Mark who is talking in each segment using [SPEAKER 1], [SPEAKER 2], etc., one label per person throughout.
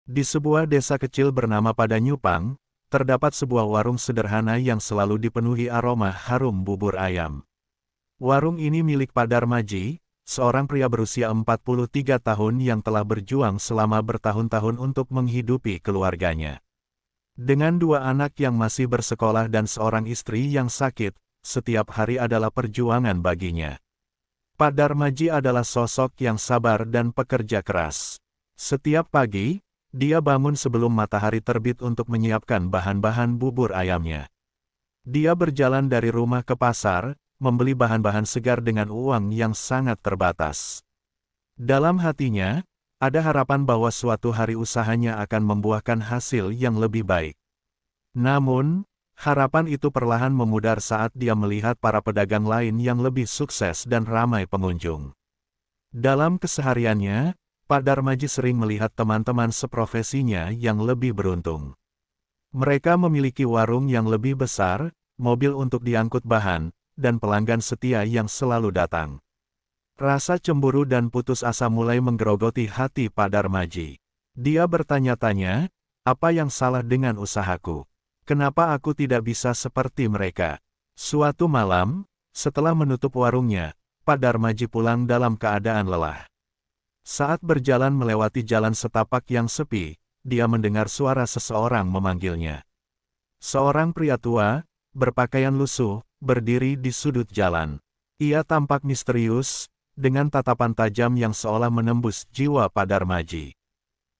[SPEAKER 1] Di sebuah desa kecil bernama Padanyupang, terdapat sebuah warung sederhana yang selalu dipenuhi aroma harum bubur ayam. Warung ini milik Pak Darmaji, seorang pria berusia 43 tahun yang telah berjuang selama bertahun-tahun untuk menghidupi keluarganya. Dengan dua anak yang masih bersekolah dan seorang istri yang sakit, setiap hari adalah perjuangan baginya. Pak Darmaji adalah sosok yang sabar dan pekerja keras. Setiap pagi, dia bangun sebelum matahari terbit untuk menyiapkan bahan-bahan bubur ayamnya. Dia berjalan dari rumah ke pasar, membeli bahan-bahan segar dengan uang yang sangat terbatas. Dalam hatinya, ada harapan bahwa suatu hari usahanya akan membuahkan hasil yang lebih baik. Namun, harapan itu perlahan memudar saat dia melihat para pedagang lain yang lebih sukses dan ramai pengunjung. Dalam kesehariannya, Pak Darmaji sering melihat teman-teman seprofesinya yang lebih beruntung. Mereka memiliki warung yang lebih besar, mobil untuk diangkut bahan, dan pelanggan setia yang selalu datang. Rasa cemburu dan putus asa mulai menggerogoti hati Pak Darmaji. Dia bertanya-tanya, apa yang salah dengan usahaku? Kenapa aku tidak bisa seperti mereka? Suatu malam, setelah menutup warungnya, Pak Darmaji pulang dalam keadaan lelah. Saat berjalan melewati jalan setapak yang sepi, dia mendengar suara seseorang memanggilnya. Seorang pria tua, berpakaian lusuh, berdiri di sudut jalan. Ia tampak misterius, dengan tatapan tajam yang seolah menembus jiwa Pak Darmaji.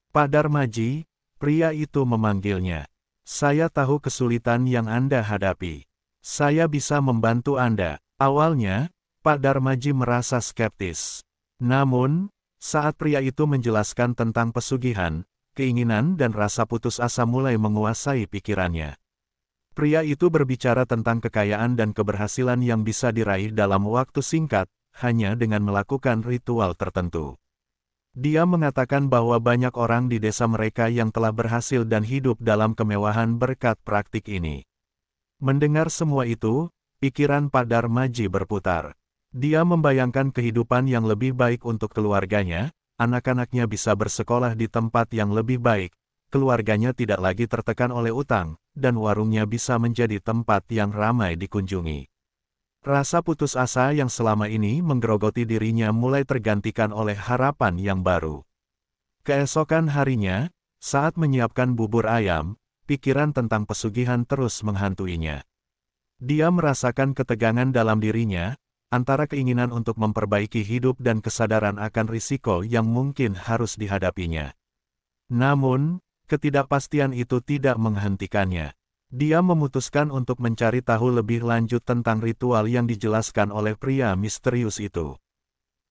[SPEAKER 1] Pak Darmaji, pria itu memanggilnya. Saya tahu kesulitan yang Anda hadapi. Saya bisa membantu Anda. Awalnya, Pak Darmaji merasa skeptis. Namun, saat pria itu menjelaskan tentang pesugihan, keinginan dan rasa putus asa mulai menguasai pikirannya. Pria itu berbicara tentang kekayaan dan keberhasilan yang bisa diraih dalam waktu singkat, hanya dengan melakukan ritual tertentu. Dia mengatakan bahwa banyak orang di desa mereka yang telah berhasil dan hidup dalam kemewahan berkat praktik ini. Mendengar semua itu, pikiran Pak Darmaji berputar. Dia membayangkan kehidupan yang lebih baik untuk keluarganya, anak-anaknya bisa bersekolah di tempat yang lebih baik, keluarganya tidak lagi tertekan oleh utang, dan warungnya bisa menjadi tempat yang ramai dikunjungi. Rasa putus asa yang selama ini menggerogoti dirinya mulai tergantikan oleh harapan yang baru. Keesokan harinya, saat menyiapkan bubur ayam, pikiran tentang pesugihan terus menghantuinya. Dia merasakan ketegangan dalam dirinya, antara keinginan untuk memperbaiki hidup dan kesadaran akan risiko yang mungkin harus dihadapinya. Namun, ketidakpastian itu tidak menghentikannya. Dia memutuskan untuk mencari tahu lebih lanjut tentang ritual yang dijelaskan oleh pria misterius itu.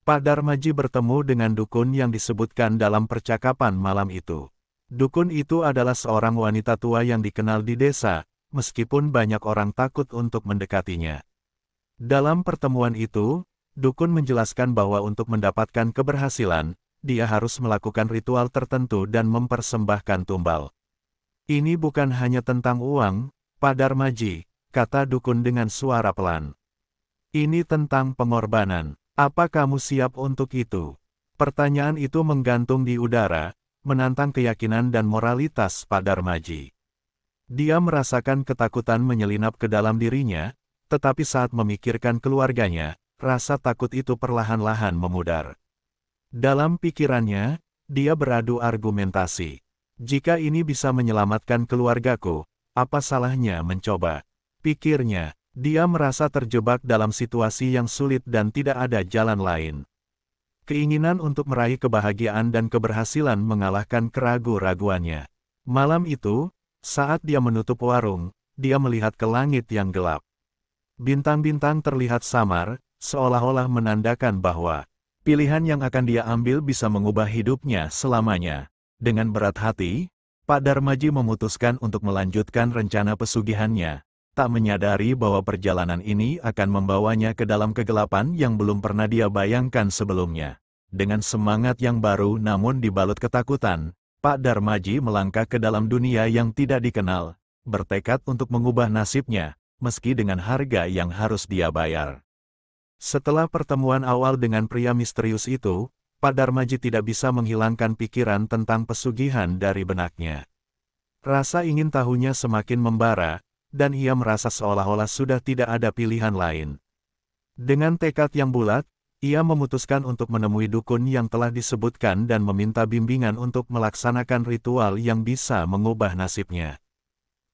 [SPEAKER 1] Pak Darmaji bertemu dengan dukun yang disebutkan dalam percakapan malam itu. Dukun itu adalah seorang wanita tua yang dikenal di desa, meskipun banyak orang takut untuk mendekatinya. Dalam pertemuan itu, dukun menjelaskan bahwa untuk mendapatkan keberhasilan, dia harus melakukan ritual tertentu dan mempersembahkan tumbal. Ini bukan hanya tentang uang, Pak Darmaji, kata dukun dengan suara pelan. Ini tentang pengorbanan. Apa kamu siap untuk itu? Pertanyaan itu menggantung di udara, menantang keyakinan dan moralitas Pak Darmaji. Dia merasakan ketakutan menyelinap ke dalam dirinya, tetapi saat memikirkan keluarganya, rasa takut itu perlahan-lahan memudar. Dalam pikirannya, dia beradu argumentasi. Jika ini bisa menyelamatkan keluargaku, apa salahnya mencoba? Pikirnya, dia merasa terjebak dalam situasi yang sulit dan tidak ada jalan lain. Keinginan untuk meraih kebahagiaan dan keberhasilan mengalahkan keraguan-raguannya. Malam itu, saat dia menutup warung, dia melihat ke langit yang gelap. Bintang-bintang terlihat samar, seolah-olah menandakan bahwa pilihan yang akan dia ambil bisa mengubah hidupnya selamanya. Dengan berat hati, Pak Darmaji memutuskan untuk melanjutkan rencana pesugihannya, tak menyadari bahwa perjalanan ini akan membawanya ke dalam kegelapan yang belum pernah dia bayangkan sebelumnya. Dengan semangat yang baru namun dibalut ketakutan, Pak Darmaji melangkah ke dalam dunia yang tidak dikenal, bertekad untuk mengubah nasibnya, meski dengan harga yang harus dia bayar. Setelah pertemuan awal dengan pria misterius itu, Pak Darmaji tidak bisa menghilangkan pikiran tentang pesugihan dari benaknya. Rasa ingin tahunya semakin membara, dan ia merasa seolah-olah sudah tidak ada pilihan lain. Dengan tekad yang bulat, ia memutuskan untuk menemui dukun yang telah disebutkan dan meminta bimbingan untuk melaksanakan ritual yang bisa mengubah nasibnya.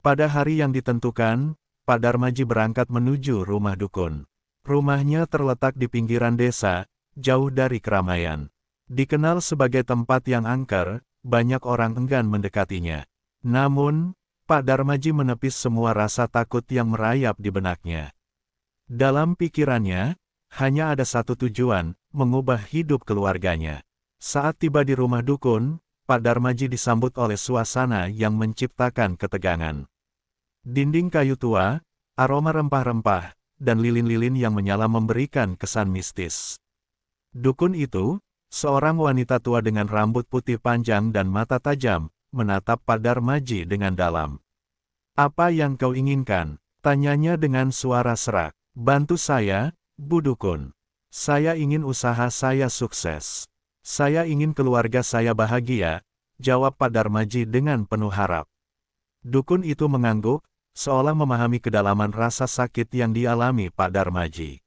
[SPEAKER 1] Pada hari yang ditentukan, Pak Darmaji berangkat menuju rumah dukun. Rumahnya terletak di pinggiran desa, jauh dari keramaian. Dikenal sebagai tempat yang angker, banyak orang enggan mendekatinya. Namun, Pak Darmaji menepis semua rasa takut yang merayap di benaknya. Dalam pikirannya, hanya ada satu tujuan, mengubah hidup keluarganya. Saat tiba di rumah dukun, Pak Darmaji disambut oleh suasana yang menciptakan ketegangan. Dinding kayu tua, aroma rempah-rempah, dan lilin-lilin yang menyala memberikan kesan mistis. Dukun itu, seorang wanita tua dengan rambut putih panjang dan mata tajam, menatap Pak Darmaji dengan dalam. "Apa yang kau inginkan?" tanyanya dengan suara serak. "Bantu saya, Bu Dukun. Saya ingin usaha saya sukses. Saya ingin keluarga saya bahagia," jawab Pak Darmaji dengan penuh harap. Dukun itu mengangguk, seolah memahami kedalaman rasa sakit yang dialami Pak Darmaji.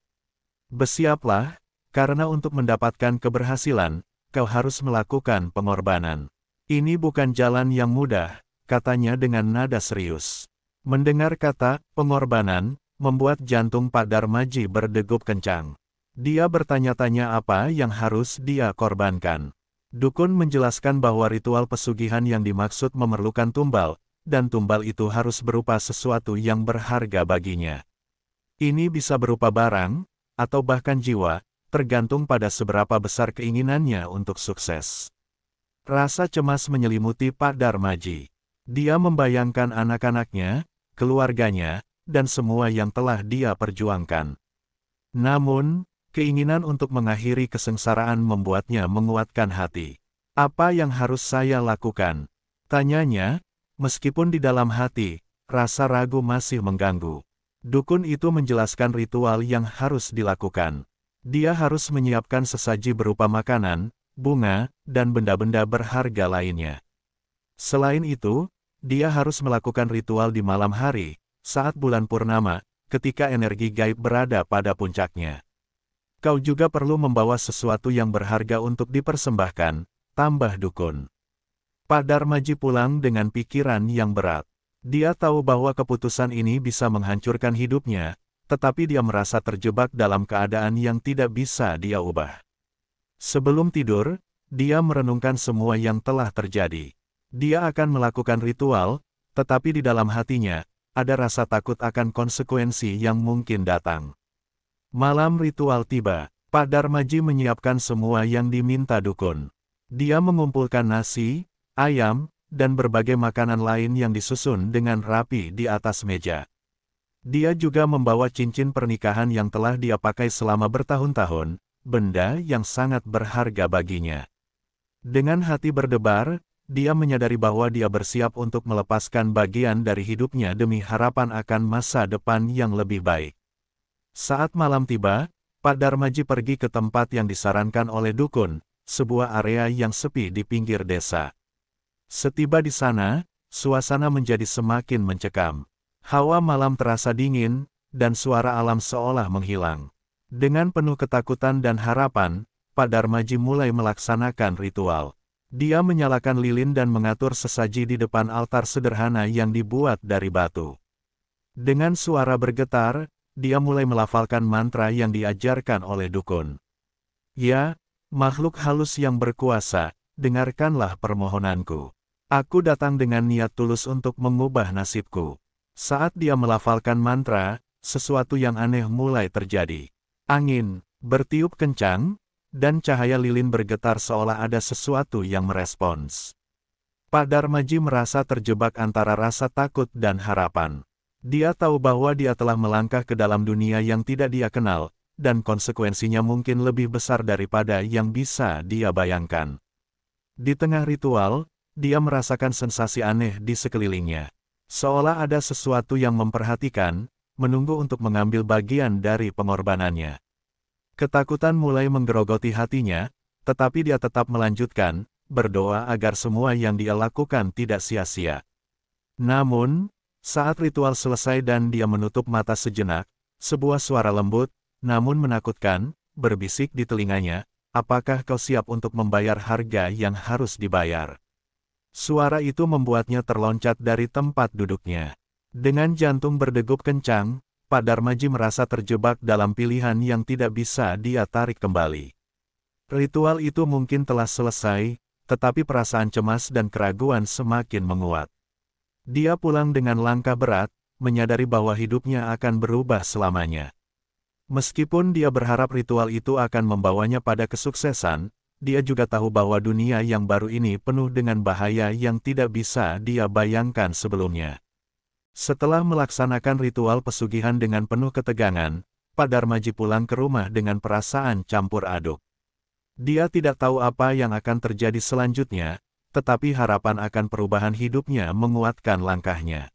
[SPEAKER 1] "Bersiaplah, karena untuk mendapatkan keberhasilan, kau harus melakukan pengorbanan. Ini bukan jalan yang mudah," katanya dengan nada serius. Mendengar kata pengorbanan, membuat jantung Pak Darmaji berdegup kencang. Dia bertanya-tanya apa yang harus dia korbankan. Dukun menjelaskan bahwa ritual pesugihan yang dimaksud memerlukan tumbal, dan tumbal itu harus berupa sesuatu yang berharga baginya. Ini bisa berupa barang, atau bahkan jiwa, tergantung pada seberapa besar keinginannya untuk sukses. Rasa cemas menyelimuti Pak Darmaji. Dia membayangkan anak-anaknya, keluarganya, dan semua yang telah dia perjuangkan. Namun, keinginan untuk mengakhiri kesengsaraan membuatnya menguatkan hati. "Apa yang harus saya lakukan?" tanyanya, meskipun di dalam hati, rasa ragu masih mengganggu. Dukun itu menjelaskan ritual yang harus dilakukan. Dia harus menyiapkan sesaji berupa makanan, bunga, dan benda-benda berharga lainnya. Selain itu, dia harus melakukan ritual di malam hari, saat bulan purnama, ketika energi gaib berada pada puncaknya. "Kau juga perlu membawa sesuatu yang berharga untuk dipersembahkan," tambah dukun. Pak Darmaji pulang dengan pikiran yang berat. Dia tahu bahwa keputusan ini bisa menghancurkan hidupnya, tetapi dia merasa terjebak dalam keadaan yang tidak bisa dia ubah. Sebelum tidur, dia merenungkan semua yang telah terjadi. Dia akan melakukan ritual, tetapi di dalam hatinya, ada rasa takut akan konsekuensi yang mungkin datang. Malam ritual tiba, Pak Darmaji menyiapkan semua yang diminta dukun. Dia mengumpulkan nasi, ayam, dan berbagai makanan lain yang disusun dengan rapi di atas meja. Dia juga membawa cincin pernikahan yang telah dia pakai selama bertahun-tahun, benda yang sangat berharga baginya. Dengan hati berdebar, dia menyadari bahwa dia bersiap untuk melepaskan bagian dari hidupnya demi harapan akan masa depan yang lebih baik. Saat malam tiba, Pak Darmaji pergi ke tempat yang disarankan oleh dukun, sebuah area yang sepi di pinggir desa. Setiba di sana, suasana menjadi semakin mencekam. Hawa malam terasa dingin, dan suara alam seolah menghilang. Dengan penuh ketakutan dan harapan, Pak Darmaji mulai melaksanakan ritual. Dia menyalakan lilin dan mengatur sesaji di depan altar sederhana yang dibuat dari batu. Dengan suara bergetar, dia mulai melafalkan mantra yang diajarkan oleh dukun. "Ya, makhluk halus yang berkuasa, dengarkanlah permohonanku. Aku datang dengan niat tulus untuk mengubah nasibku." Saat dia melafalkan mantra, sesuatu yang aneh mulai terjadi. Angin bertiup kencang, dan cahaya lilin bergetar seolah ada sesuatu yang merespons. Pak Darmaji merasa terjebak antara rasa takut dan harapan. Dia tahu bahwa dia telah melangkah ke dalam dunia yang tidak dia kenal, dan konsekuensinya mungkin lebih besar daripada yang bisa dia bayangkan. Di tengah ritual, dia merasakan sensasi aneh di sekelilingnya. Seolah ada sesuatu yang memperhatikan, menunggu untuk mengambil bagian dari pengorbanannya. Ketakutan mulai menggerogoti hatinya, tetapi dia tetap melanjutkan, berdoa agar semua yang dia lakukan tidak sia-sia. Namun, saat ritual selesai dan dia menutup mata sejenak, sebuah suara lembut, namun menakutkan, berbisik di telinganya, "Apakah kau siap untuk membayar harga yang harus dibayar?" Suara itu membuatnya terloncat dari tempat duduknya. Dengan jantung berdegup kencang, Pak Darmaji merasa terjebak dalam pilihan yang tidak bisa dia tarik kembali. Ritual itu mungkin telah selesai, tetapi perasaan cemas dan keraguan semakin menguat. Dia pulang dengan langkah berat, menyadari bahwa hidupnya akan berubah selamanya. Meskipun dia berharap ritual itu akan membawanya pada kesuksesan, dia juga tahu bahwa dunia yang baru ini penuh dengan bahaya yang tidak bisa dia bayangkan sebelumnya. Setelah melaksanakan ritual pesugihan dengan penuh ketegangan, Pak Darmaji pulang ke rumah dengan perasaan campur aduk. Dia tidak tahu apa yang akan terjadi selanjutnya, tetapi harapan akan perubahan hidupnya menguatkan langkahnya.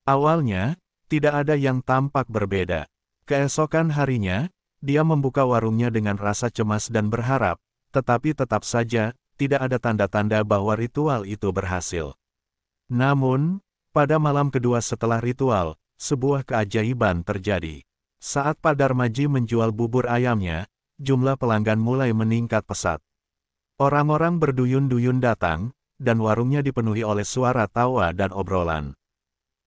[SPEAKER 1] Awalnya, tidak ada yang tampak berbeda. Keesokan harinya, dia membuka warungnya dengan rasa cemas dan berharap, tetapi tetap saja, tidak ada tanda-tanda bahwa ritual itu berhasil. Namun, pada malam kedua setelah ritual, sebuah keajaiban terjadi. Saat Pak Darmaji menjual bubur ayamnya, jumlah pelanggan mulai meningkat pesat. Orang-orang berduyun-duyun datang, dan warungnya dipenuhi oleh suara tawa dan obrolan.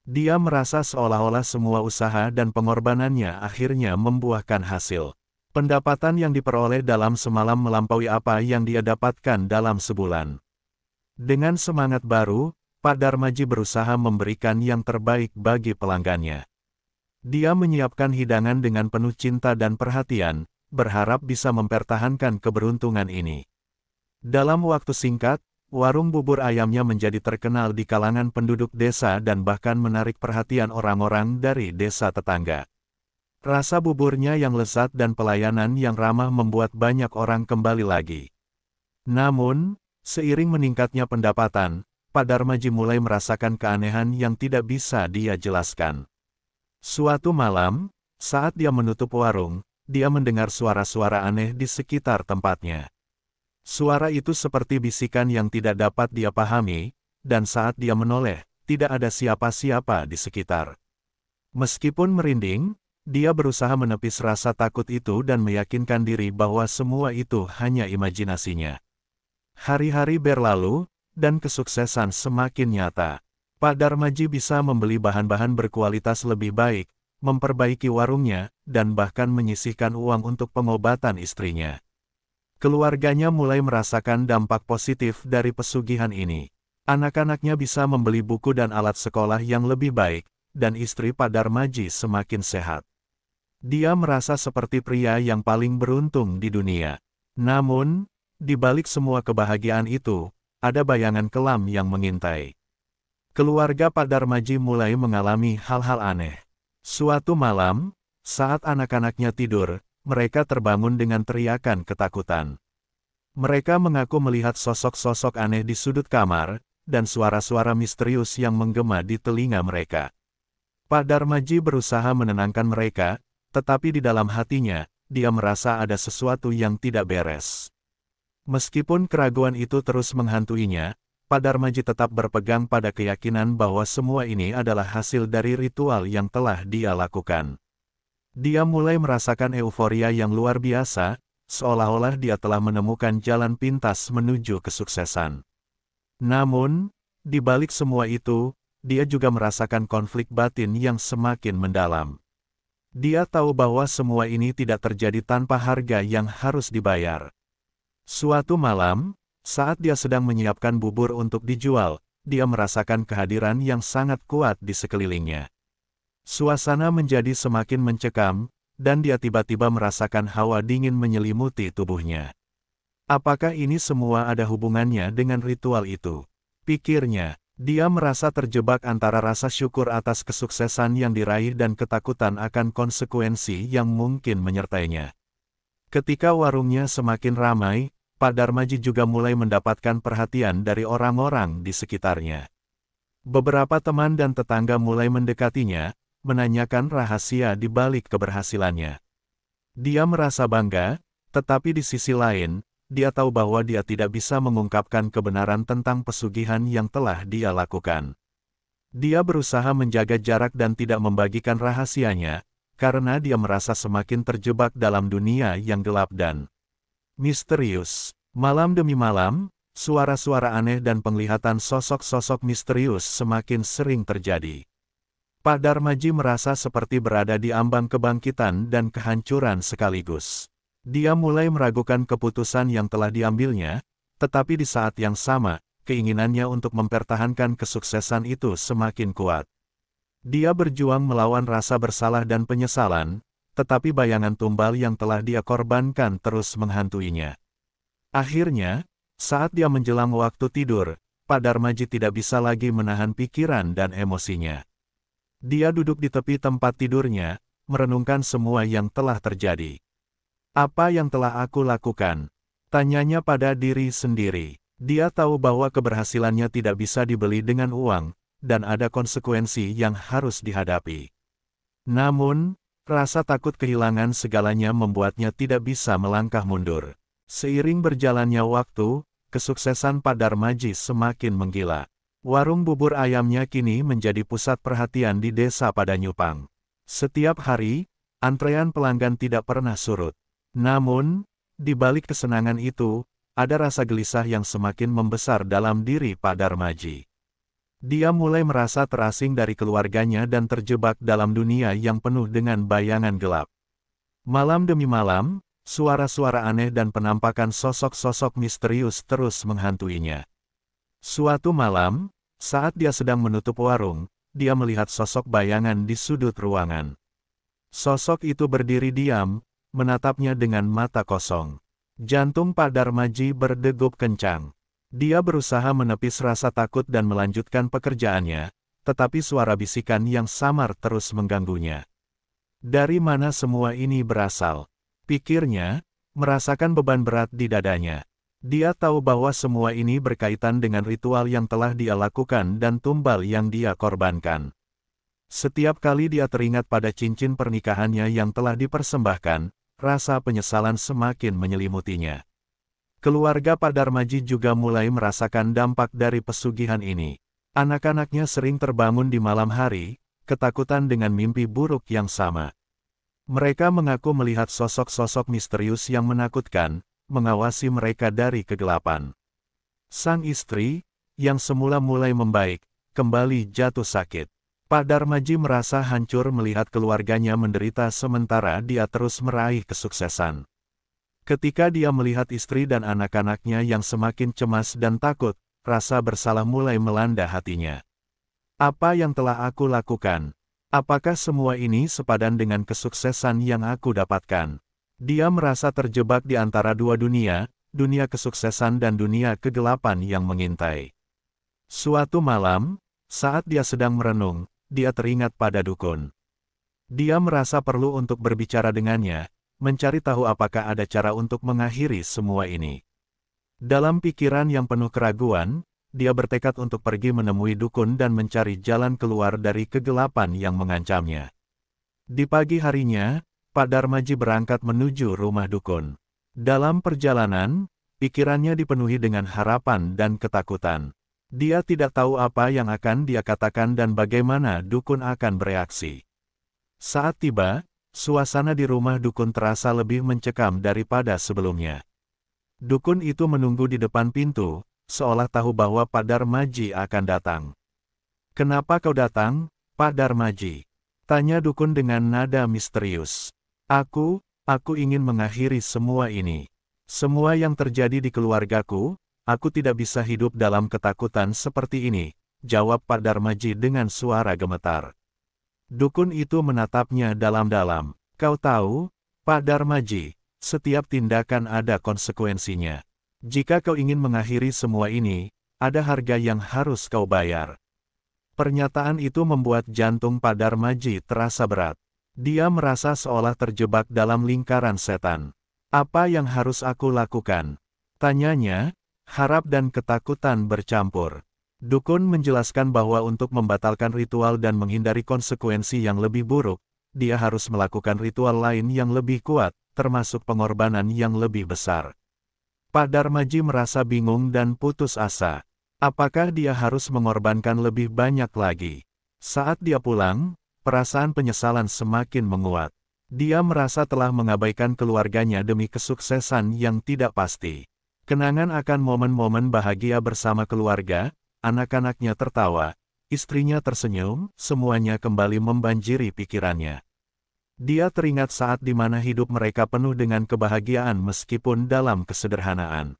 [SPEAKER 1] Dia merasa seolah-olah semua usaha dan pengorbanannya akhirnya membuahkan hasil. Pendapatan yang diperoleh dalam semalam melampaui apa yang dia dapatkan dalam sebulan. Dengan semangat baru, Pak Darmaji berusaha memberikan yang terbaik bagi pelanggannya. Dia menyiapkan hidangan dengan penuh cinta dan perhatian, berharap bisa mempertahankan keberuntungan ini. Dalam waktu singkat, warung bubur ayamnya menjadi terkenal di kalangan penduduk desa dan bahkan menarik perhatian orang-orang dari desa tetangga. Rasa buburnya yang lezat dan pelayanan yang ramah membuat banyak orang kembali lagi. Namun, seiring meningkatnya pendapatan, Pak Darmaji mulai merasakan keanehan yang tidak bisa dia jelaskan. Suatu malam, saat dia menutup warung, dia mendengar suara-suara aneh di sekitar tempatnya. Suara itu seperti bisikan yang tidak dapat dia pahami, dan saat dia menoleh, tidak ada siapa-siapa di sekitar. Meskipun merinding, dia berusaha menepis rasa takut itu dan meyakinkan diri bahwa semua itu hanya imajinasinya. Hari-hari berlalu, dan kesuksesan semakin nyata. Pak Darmaji bisa membeli bahan-bahan berkualitas lebih baik, memperbaiki warungnya, dan bahkan menyisihkan uang untuk pengobatan istrinya. Keluarganya mulai merasakan dampak positif dari pesugihan ini. Anak-anaknya bisa membeli buku dan alat sekolah yang lebih baik, dan istri Pak Darmaji semakin sehat. Dia merasa seperti pria yang paling beruntung di dunia. Namun, di balik semua kebahagiaan itu, ada bayangan kelam yang mengintai. Keluarga Pak Darmaji mulai mengalami hal-hal aneh. Suatu malam, saat anak-anaknya tidur, mereka terbangun dengan teriakan ketakutan. Mereka mengaku melihat sosok-sosok aneh di sudut kamar, dan suara-suara misterius yang menggema di telinga mereka. Pak Darmaji berusaha menenangkan mereka, tetapi di dalam hatinya, dia merasa ada sesuatu yang tidak beres. Meskipun keraguan itu terus menghantuinya, Pak Darmaji tetap berpegang pada keyakinan bahwa semua ini adalah hasil dari ritual yang telah dia lakukan. Dia mulai merasakan euforia yang luar biasa, seolah-olah dia telah menemukan jalan pintas menuju kesuksesan. Namun, di balik semua itu, dia juga merasakan konflik batin yang semakin mendalam. Dia tahu bahwa semua ini tidak terjadi tanpa harga yang harus dibayar. Suatu malam, saat dia sedang menyiapkan bubur untuk dijual, dia merasakan kehadiran yang sangat kuat di sekelilingnya. Suasana menjadi semakin mencekam, dan dia tiba-tiba merasakan hawa dingin menyelimuti tubuhnya. Apakah ini semua ada hubungannya dengan ritual itu? Pikirnya. Dia merasa terjebak antara rasa syukur atas kesuksesan yang diraih dan ketakutan akan konsekuensi yang mungkin menyertainya. Ketika warungnya semakin ramai, Pak Darmaji juga mulai mendapatkan perhatian dari orang-orang di sekitarnya. Beberapa teman dan tetangga mulai mendekatinya, menanyakan rahasia di balik keberhasilannya. Dia merasa bangga, tetapi di sisi lain, dia tahu bahwa dia tidak bisa mengungkapkan kebenaran tentang pesugihan yang telah dia lakukan. Dia berusaha menjaga jarak dan tidak membagikan rahasianya, karena dia merasa semakin terjebak dalam dunia yang gelap dan misterius. Malam demi malam, suara-suara aneh dan penglihatan sosok-sosok misterius semakin sering terjadi. Pak Darmaji merasa seperti berada di ambang kebangkitan dan kehancuran sekaligus. Dia mulai meragukan keputusan yang telah diambilnya, tetapi di saat yang sama, keinginannya untuk mempertahankan kesuksesan itu semakin kuat. Dia berjuang melawan rasa bersalah dan penyesalan, tetapi bayangan tumbal yang telah dia korbankan terus menghantuinya. Akhirnya, saat dia menjelang waktu tidur, Pak Darmaji tidak bisa lagi menahan pikiran dan emosinya. Dia duduk di tepi tempat tidurnya, merenungkan semua yang telah terjadi. Apa yang telah aku lakukan? Tanyanya pada diri sendiri. Dia tahu bahwa keberhasilannya tidak bisa dibeli dengan uang, dan ada konsekuensi yang harus dihadapi. Namun, rasa takut kehilangan segalanya membuatnya tidak bisa melangkah mundur. Seiring berjalannya waktu, kesuksesan Pak Darmaji semakin menggila. Warung bubur ayamnya kini menjadi pusat perhatian di desa Padanyupang. Setiap hari, antrean pelanggan tidak pernah surut. Namun, di balik kesenangan itu, ada rasa gelisah yang semakin membesar dalam diri Pak Darmaji. Dia mulai merasa terasing dari keluarganya dan terjebak dalam dunia yang penuh dengan bayangan gelap. Malam demi malam, suara-suara aneh dan penampakan sosok-sosok misterius terus menghantuinya. Suatu malam, saat dia sedang menutup warung, dia melihat sosok bayangan di sudut ruangan. Sosok itu berdiri diam, menatapnya dengan mata kosong. Jantung Pak Darmaji berdegup kencang. Dia berusaha menepis rasa takut dan melanjutkan pekerjaannya, tetapi suara bisikan yang samar terus mengganggunya. Dari mana semua ini berasal? Pikirnya, merasakan beban berat di dadanya. Dia tahu bahwa semua ini berkaitan dengan ritual yang telah dia lakukan dan tumbal yang dia korbankan. Setiap kali dia teringat pada cincin pernikahannya yang telah dipersembahkan, rasa penyesalan semakin menyelimutinya. Keluarga Pak Darmaji juga mulai merasakan dampak dari pesugihan ini. Anak-anaknya sering terbangun di malam hari, ketakutan dengan mimpi buruk yang sama. Mereka mengaku melihat sosok-sosok misterius yang menakutkan, mengawasi mereka dari kegelapan. Sang istri, yang semula mulai membaik, kembali jatuh sakit. Pak Darmaji merasa hancur melihat keluarganya menderita sementara dia terus meraih kesuksesan. Ketika dia melihat istri dan anak-anaknya yang semakin cemas dan takut, rasa bersalah mulai melanda hatinya. Apa yang telah aku lakukan? Apakah semua ini sepadan dengan kesuksesan yang aku dapatkan? Dia merasa terjebak di antara dua dunia, dunia kesuksesan dan dunia kegelapan yang mengintai. Suatu malam, saat dia sedang merenung, dia teringat pada dukun. Dia merasa perlu untuk berbicara dengannya, mencari tahu apakah ada cara untuk mengakhiri semua ini. Dalam pikiran yang penuh keraguan, dia bertekad untuk pergi menemui dukun dan mencari jalan keluar dari kegelapan yang mengancamnya. Di pagi harinya, Pak Darmaji berangkat menuju rumah dukun. Dalam perjalanan, pikirannya dipenuhi dengan harapan dan ketakutan. Dia tidak tahu apa yang akan dia katakan dan bagaimana dukun akan bereaksi. Saat tiba, suasana di rumah dukun terasa lebih mencekam daripada sebelumnya. Dukun itu menunggu di depan pintu, seolah tahu bahwa Pak Darmaji akan datang. "Kenapa kau datang, Pak Darmaji?" tanya dukun dengan nada misterius. Aku ingin mengakhiri semua ini. Semua yang terjadi di keluargaku, aku tidak bisa hidup dalam ketakutan seperti ini, jawab Pak Darmaji dengan suara gemetar. Dukun itu menatapnya dalam-dalam. Kau tahu, Pak Darmaji, setiap tindakan ada konsekuensinya. Jika kau ingin mengakhiri semua ini, ada harga yang harus kau bayar. Pernyataan itu membuat jantung Pak Darmaji terasa berat. Dia merasa seolah terjebak dalam lingkaran setan. Apa yang harus aku lakukan? Tanyanya, harap dan ketakutan bercampur. Dukun menjelaskan bahwa untuk membatalkan ritual dan menghindari konsekuensi yang lebih buruk, dia harus melakukan ritual lain yang lebih kuat, termasuk pengorbanan yang lebih besar. Pak Darmaji merasa bingung dan putus asa. Apakah dia harus mengorbankan lebih banyak lagi? Saat dia pulang, perasaan penyesalan semakin menguat. Dia merasa telah mengabaikan keluarganya demi kesuksesan yang tidak pasti. Kenangan akan momen-momen bahagia bersama keluarga, anak-anaknya tertawa, istrinya tersenyum, semuanya kembali membanjiri pikirannya. Dia teringat saat di mana hidup mereka penuh dengan kebahagiaan meskipun dalam kesederhanaan.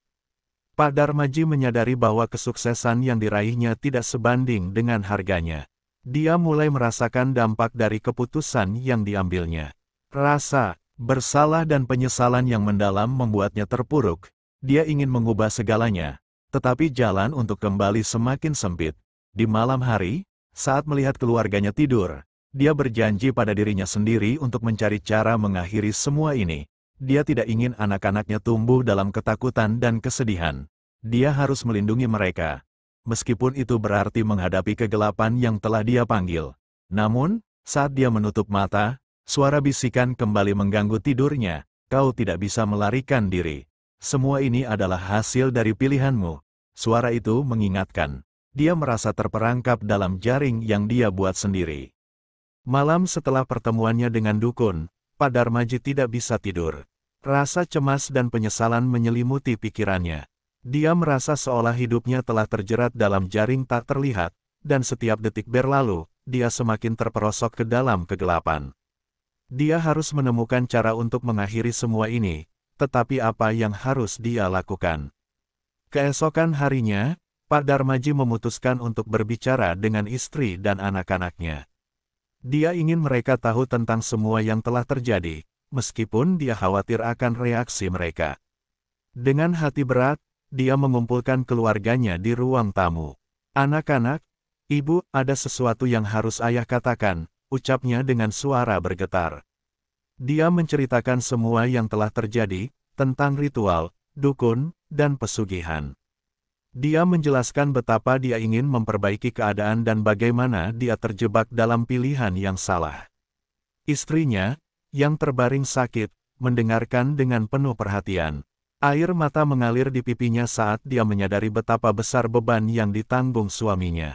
[SPEAKER 1] Pak Darmaji menyadari bahwa kesuksesan yang diraihnya tidak sebanding dengan harganya. Dia mulai merasakan dampak dari keputusan yang diambilnya. Rasa bersalah dan penyesalan yang mendalam membuatnya terpuruk. Dia ingin mengubah segalanya, tetapi jalan untuk kembali semakin sempit. Di malam hari, saat melihat keluarganya tidur, dia berjanji pada dirinya sendiri untuk mencari cara mengakhiri semua ini. Dia tidak ingin anak-anaknya tumbuh dalam ketakutan dan kesedihan. Dia harus melindungi mereka, meskipun itu berarti menghadapi kegelapan yang telah dia panggil. Namun, saat dia menutup mata, suara bisikan kembali mengganggu tidurnya. Kau tidak bisa melarikan diri. Semua ini adalah hasil dari pilihanmu. Suara itu mengingatkan. Dia merasa terperangkap dalam jaring yang dia buat sendiri. Malam setelah pertemuannya dengan dukun, Pak Darmaji tidak bisa tidur. Rasa cemas dan penyesalan menyelimuti pikirannya. Dia merasa seolah hidupnya telah terjerat dalam jaring tak terlihat, dan setiap detik berlalu, dia semakin terperosok ke dalam kegelapan. Dia harus menemukan cara untuk mengakhiri semua ini, tetapi apa yang harus dia lakukan? Keesokan harinya, Pak Darmaji memutuskan untuk berbicara dengan istri dan anak-anaknya. Dia ingin mereka tahu tentang semua yang telah terjadi, meskipun dia khawatir akan reaksi mereka. Dengan hati berat, dia mengumpulkan keluarganya di ruang tamu. Anak-anak, ibu, ada sesuatu yang harus ayah katakan, ucapnya dengan suara bergetar. Dia menceritakan semua yang telah terjadi, tentang ritual, dukun, dan pesugihan. Dia menjelaskan betapa dia ingin memperbaiki keadaan dan bagaimana dia terjebak dalam pilihan yang salah. Istrinya, yang terbaring sakit, mendengarkan dengan penuh perhatian. Air mata mengalir di pipinya saat dia menyadari betapa besar beban yang ditanggung suaminya.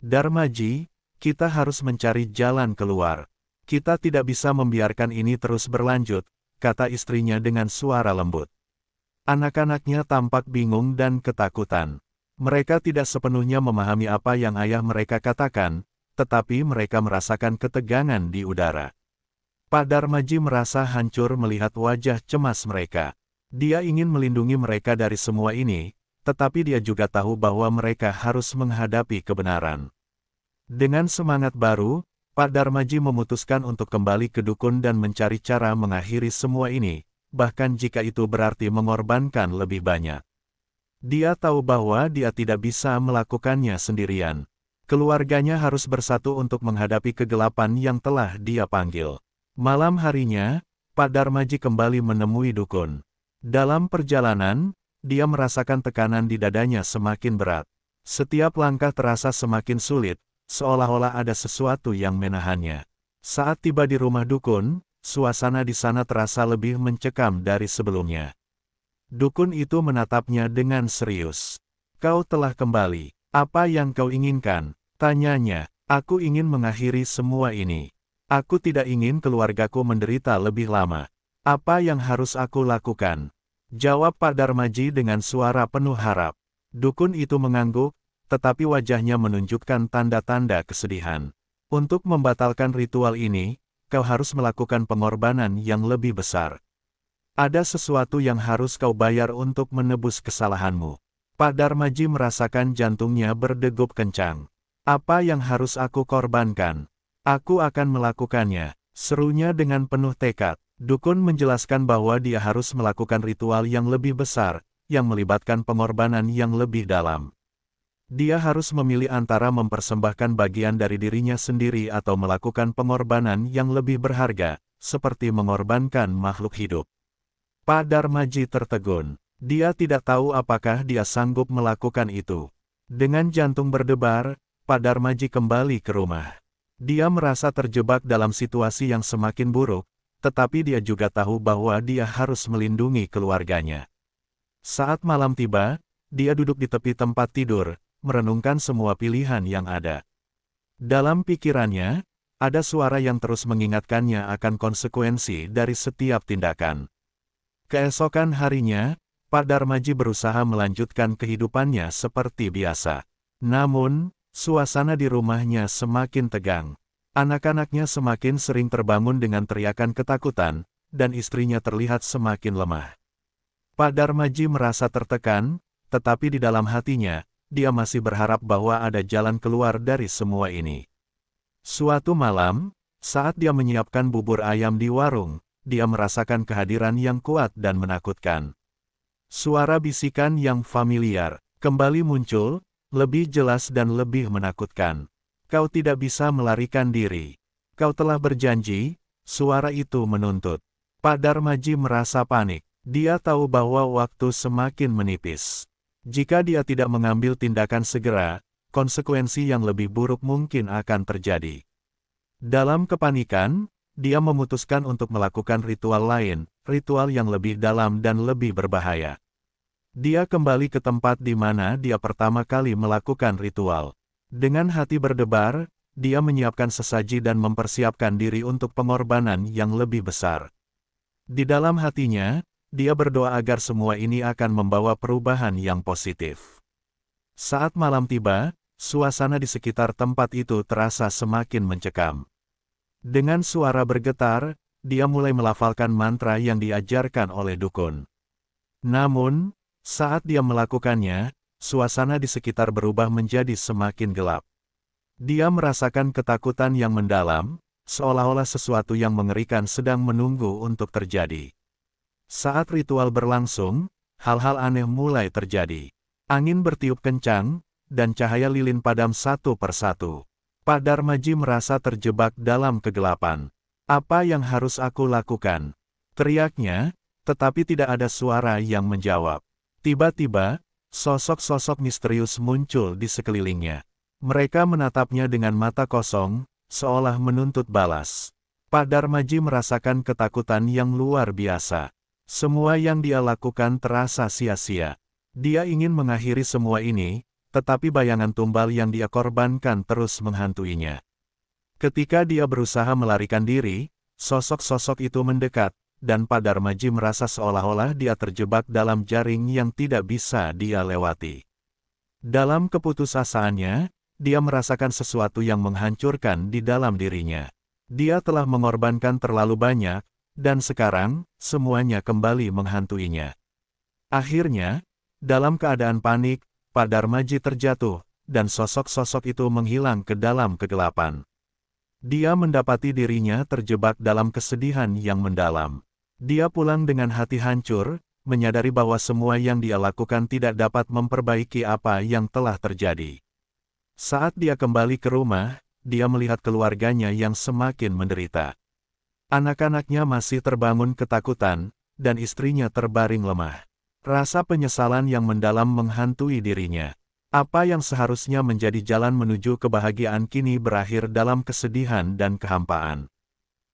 [SPEAKER 1] Darmaji, kita harus mencari jalan keluar. Kita tidak bisa membiarkan ini terus berlanjut, kata istrinya dengan suara lembut. Anak-anaknya tampak bingung dan ketakutan. Mereka tidak sepenuhnya memahami apa yang ayah mereka katakan, tetapi mereka merasakan ketegangan di udara. Pak Darmaji merasa hancur melihat wajah cemas mereka. Dia ingin melindungi mereka dari semua ini, tetapi dia juga tahu bahwa mereka harus menghadapi kebenaran. Dengan semangat baru, Pak Darmaji memutuskan untuk kembali ke dukun dan mencari cara mengakhiri semua ini, bahkan jika itu berarti mengorbankan lebih banyak. Dia tahu bahwa dia tidak bisa melakukannya sendirian. Keluarganya harus bersatu untuk menghadapi kegelapan yang telah dia panggil. Malam harinya, Pak Darmaji kembali menemui dukun. Dalam perjalanan, dia merasakan tekanan di dadanya semakin berat. Setiap langkah terasa semakin sulit, seolah-olah ada sesuatu yang menahannya. Saat tiba di rumah dukun, suasana di sana terasa lebih mencekam dari sebelumnya. Dukun itu menatapnya dengan serius. Kau telah kembali. Apa yang kau inginkan? Tanyanya. Aku ingin mengakhiri semua ini. Aku tidak ingin keluargaku menderita lebih lama. Apa yang harus aku lakukan? Jawab Pak Darmaji dengan suara penuh harap. Dukun itu mengangguk, tetapi wajahnya menunjukkan tanda-tanda kesedihan. Untuk membatalkan ritual ini, kau harus melakukan pengorbanan yang lebih besar. Ada sesuatu yang harus kau bayar untuk menebus kesalahanmu. Pak Darmaji merasakan jantungnya berdegup kencang. Apa yang harus aku korbankan? Aku akan melakukannya, serunya dengan penuh tekad. Dukun menjelaskan bahwa dia harus melakukan ritual yang lebih besar, yang melibatkan pengorbanan yang lebih dalam. Dia harus memilih antara mempersembahkan bagian dari dirinya sendiri atau melakukan pengorbanan yang lebih berharga, seperti mengorbankan makhluk hidup. Pak Darmaji tertegun. Dia tidak tahu apakah dia sanggup melakukan itu. Dengan jantung berdebar, Pak Darmaji kembali ke rumah. Dia merasa terjebak dalam situasi yang semakin buruk, tetapi dia juga tahu bahwa dia harus melindungi keluarganya. Saat malam tiba, dia duduk di tepi tempat tidur, merenungkan semua pilihan yang ada. Dalam pikirannya, ada suara yang terus mengingatkannya akan konsekuensi dari setiap tindakan. Keesokan harinya, Pak Darmaji berusaha melanjutkan kehidupannya seperti biasa. Namun, suasana di rumahnya semakin tegang. Anak-anaknya semakin sering terbangun dengan teriakan ketakutan, dan istrinya terlihat semakin lemah. Pak Darmaji merasa tertekan, tetapi di dalam hatinya, dia masih berharap bahwa ada jalan keluar dari semua ini. Suatu malam, saat dia menyiapkan bubur ayam di warung, dia merasakan kehadiran yang kuat dan menakutkan. Suara bisikan yang familiar kembali muncul, lebih jelas dan lebih menakutkan. Kau tidak bisa melarikan diri. Kau telah berjanji, suara itu menuntut. Pak Darmaji merasa panik. Dia tahu bahwa waktu semakin menipis. Jika dia tidak mengambil tindakan segera, konsekuensi yang lebih buruk mungkin akan terjadi. Dalam kepanikan, dia memutuskan untuk melakukan ritual lain, ritual yang lebih dalam dan lebih berbahaya. Dia kembali ke tempat di mana dia pertama kali melakukan ritual. Dengan hati berdebar, dia menyiapkan sesaji dan mempersiapkan diri untuk pengorbanan yang lebih besar. Di dalam hatinya, dia berdoa agar semua ini akan membawa perubahan yang positif. Saat malam tiba, suasana di sekitar tempat itu terasa semakin mencekam. Dengan suara bergetar, dia mulai melafalkan mantra yang diajarkan oleh dukun. Namun, saat dia melakukannya, suasana di sekitar berubah menjadi semakin gelap. Dia merasakan ketakutan yang mendalam, seolah-olah sesuatu yang mengerikan sedang menunggu untuk terjadi. Saat ritual berlangsung, hal-hal aneh mulai terjadi. Angin bertiup kencang, dan cahaya lilin padam satu persatu. Pak Darmaji merasa terjebak dalam kegelapan. Apa yang harus aku lakukan? Teriaknya, tetapi tidak ada suara yang menjawab. Tiba-tiba, sosok-sosok misterius muncul di sekelilingnya. Mereka menatapnya dengan mata kosong, seolah menuntut balas. Pak Darmaji merasakan ketakutan yang luar biasa. Semua yang dia lakukan terasa sia-sia. Dia ingin mengakhiri semua ini, tetapi bayangan tumbal yang dia korbankan terus menghantuinya. Ketika dia berusaha melarikan diri, sosok-sosok itu mendekat, dan Pak Darmaji merasa seolah-olah dia terjebak dalam jaring yang tidak bisa dia lewati. Dalam keputusasaannya, dia merasakan sesuatu yang menghancurkan di dalam dirinya. Dia telah mengorbankan terlalu banyak, dan sekarang, semuanya kembali menghantuinya. Akhirnya, dalam keadaan panik, Pak Darmaji terjatuh, dan sosok-sosok itu menghilang ke dalam kegelapan. Dia mendapati dirinya terjebak dalam kesedihan yang mendalam. Dia pulang dengan hati hancur, menyadari bahwa semua yang dia lakukan tidak dapat memperbaiki apa yang telah terjadi. Saat dia kembali ke rumah, dia melihat keluarganya yang semakin menderita. Anak-anaknya masih terbangun ketakutan, dan istrinya terbaring lemah. Rasa penyesalan yang mendalam menghantui dirinya. Apa yang seharusnya menjadi jalan menuju kebahagiaan kini berakhir dalam kesedihan dan kehampaan.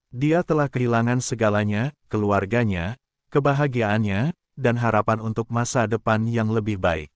[SPEAKER 1] Dia telah kehilangan segalanya, keluarganya, kebahagiaannya, dan harapan untuk masa depan yang lebih baik.